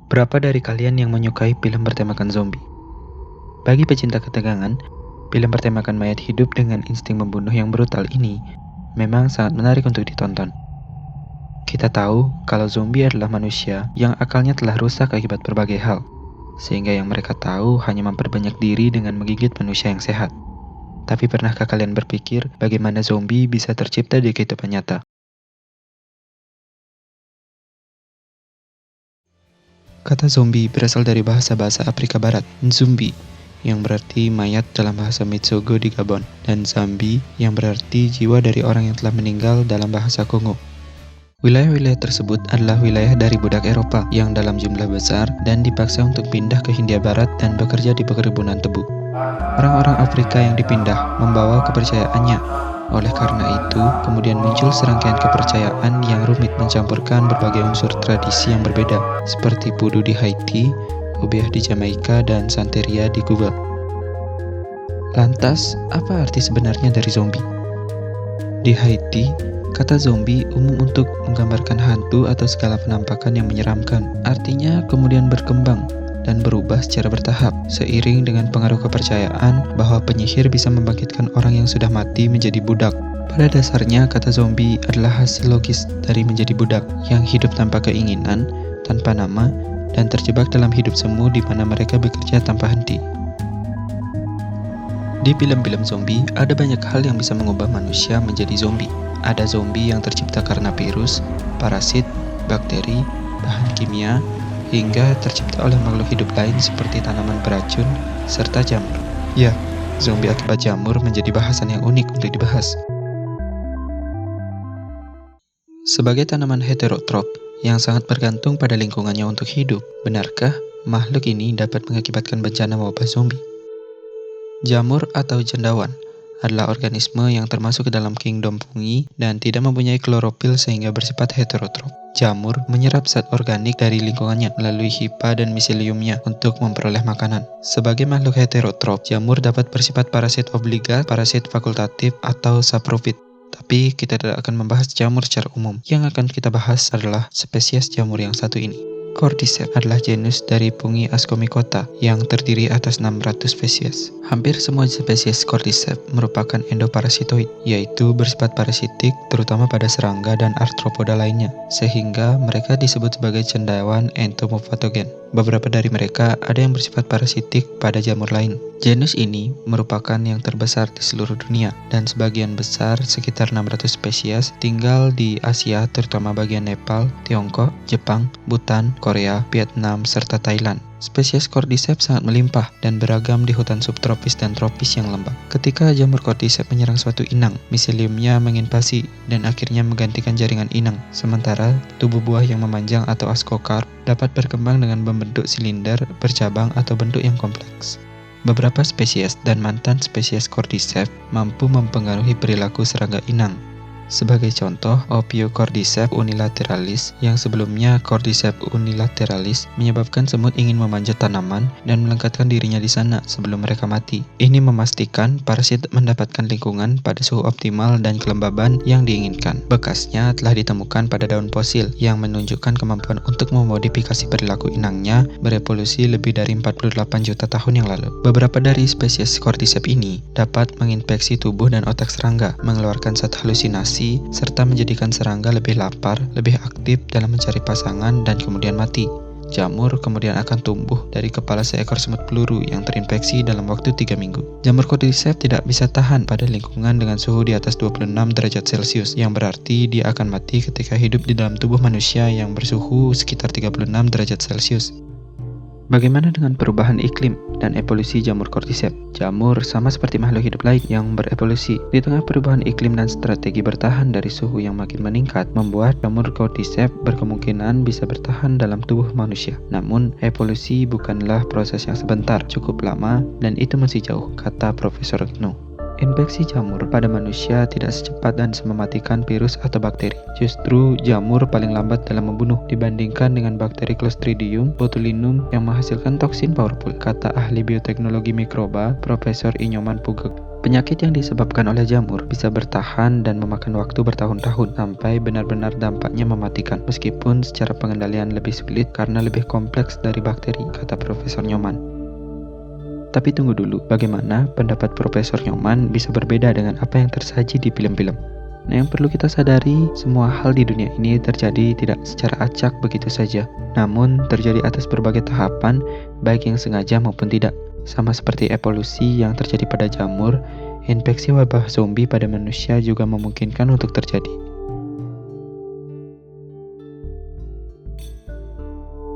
Berapa dari kalian yang menyukai film bertemakan zombie? Bagi pecinta ketegangan, film bertemakan mayat hidup dengan insting membunuh yang brutal ini memang sangat menarik untuk ditonton. Kita tahu kalau zombie adalah manusia yang akalnya telah rusak akibat berbagai hal, sehingga yang mereka tahu hanya memperbanyak diri dengan menggigit manusia yang sehat. Tapi pernahkah kalian berpikir bagaimana zombie bisa tercipta di kehidupan nyata? Kata zombie berasal dari bahasa Afrika Barat, Nzumbi, yang berarti mayat dalam bahasa Mitsogo di Gabon, dan Zambi yang berarti jiwa dari orang yang telah meninggal dalam bahasa Kongo. Wilayah-wilayah tersebut adalah wilayah dari budak Eropa yang dalam jumlah besar dan dipaksa untuk pindah ke Hindia Barat dan bekerja di perkebunan tebu. Orang-orang Afrika yang dipindah membawa kepercayaannya. Oleh karena itu, kemudian muncul serangkaian kepercayaan yang rumit mencampurkan berbagai unsur tradisi yang berbeda, seperti Voodoo di Haiti, Obeah di Jamaika, dan Santeria di Kuba. Lantas, apa arti sebenarnya dari zombie? Di Haiti, kata zombie umum untuk menggambarkan hantu atau segala penampakan yang menyeramkan. Artinya kemudian berkembang dan berubah secara bertahap, seiring dengan pengaruh kepercayaan bahwa penyihir bisa membangkitkan orang yang sudah mati menjadi budak. Pada dasarnya, kata zombie adalah hasil logis dari menjadi budak yang hidup tanpa keinginan, tanpa nama, dan terjebak dalam hidup semu di mana mereka bekerja tanpa henti. Di film-film zombie, ada banyak hal yang bisa mengubah manusia menjadi zombie. Ada zombie yang tercipta karena virus, parasit, bakteri, bahan kimia, hingga tercipta oleh makhluk hidup lain seperti tanaman beracun, serta jamur. Ya, zombie akibat jamur menjadi bahasan yang unik untuk dibahas. Sebagai tanaman heterotrop yang sangat bergantung pada lingkungannya untuk hidup, benarkah makhluk ini dapat mengakibatkan bencana wabah zombie? Jamur atau cendawan adalah organisme yang termasuk ke dalam kingdom fungi dan tidak mempunyai klorofil sehingga bersifat heterotrop. Jamur menyerap zat organik dari lingkungannya melalui hifa dan miseliumnya untuk memperoleh makanan. Sebagai makhluk heterotrop, jamur dapat bersifat parasit obligat, parasit fakultatif, atau saprofit. Tapi kita tidak akan membahas jamur secara umum. Yang akan kita bahas adalah spesies jamur yang satu ini. Cordyceps adalah genus dari fungi Ascomycota yang terdiri atas 600 spesies. Hampir semua spesies Cordyceps merupakan endoparasitoid, yaitu bersifat parasitik terutama pada serangga dan arthropoda lainnya, sehingga mereka disebut sebagai cendawan entomopatogen. Beberapa dari mereka ada yang bersifat parasitik pada jamur lain. Genus ini merupakan yang terbesar di seluruh dunia, dan sebagian besar, sekitar 600 spesies, tinggal di Asia terutama bagian Nepal, Tiongkok, Jepang, Bhutan, Korea, Vietnam, serta Thailand. Spesies Cordyceps sangat melimpah dan beragam di hutan subtropis dan tropis yang lembab. Ketika jamur Cordyceps menyerang suatu inang, miseliumnya menginvasi dan akhirnya menggantikan jaringan inang. Sementara tubuh buah yang memanjang atau ascocarp dapat berkembang dengan membentuk silinder, bercabang, atau bentuk yang kompleks. Beberapa spesies dan mantan spesies Cordyceps mampu mempengaruhi perilaku serangga inang. Sebagai contoh, Ophiocordyceps unilateralis yang sebelumnya Cordyceps unilateralis menyebabkan semut ingin memanjat tanaman dan melengkapkan dirinya di sana sebelum mereka mati. Ini memastikan parasit mendapatkan lingkungan pada suhu optimal dan kelembaban yang diinginkan. Bekasnya telah ditemukan pada daun fosil yang menunjukkan kemampuan untuk memodifikasi perilaku inangnya berevolusi lebih dari 48 juta tahun yang lalu. Beberapa dari spesies Cordyceps ini dapat menginfeksi tubuh dan otak serangga, mengeluarkan zat halusinasi, serta menjadikan serangga lebih lapar, lebih aktif dalam mencari pasangan, dan kemudian mati. Jamur kemudian akan tumbuh dari kepala seekor semut peluru yang terinfeksi dalam waktu 3 minggu. Jamur Cordyceps tidak bisa tahan pada lingkungan dengan suhu di atas 26 derajat Celcius, yang berarti dia akan mati ketika hidup di dalam tubuh manusia yang bersuhu sekitar 36 derajat Celcius. Bagaimana dengan perubahan iklim dan evolusi jamur Cordyceps? Jamur sama seperti makhluk hidup lain yang berevolusi. Di tengah perubahan iklim dan strategi bertahan dari suhu yang makin meningkat, membuat jamur Cordyceps berkemungkinan bisa bertahan dalam tubuh manusia. Namun, evolusi bukanlah proses yang sebentar, cukup lama, dan itu masih jauh, kata Profesor Gnu. Infeksi jamur pada manusia tidak secepat dan semematikan virus atau bakteri. Justru jamur paling lambat dalam membunuh dibandingkan dengan bakteri Clostridium botulinum yang menghasilkan toksin powerful, kata ahli bioteknologi mikroba Profesor Inyoman Pugek. Penyakit yang disebabkan oleh jamur bisa bertahan dan memakan waktu bertahun-tahun sampai benar-benar dampaknya mematikan, meskipun secara pengendalian lebih sulit karena lebih kompleks dari bakteri, kata Profesor Nyoman. Tapi tunggu dulu, bagaimana pendapat Profesor Nyoman bisa berbeda dengan apa yang tersaji di film-film? Nah, yang perlu kita sadari, semua hal di dunia ini terjadi tidak secara acak begitu saja, namun terjadi atas berbagai tahapan, baik yang sengaja maupun tidak. Sama seperti evolusi yang terjadi pada jamur, infeksi wabah zombie pada manusia juga memungkinkan untuk terjadi.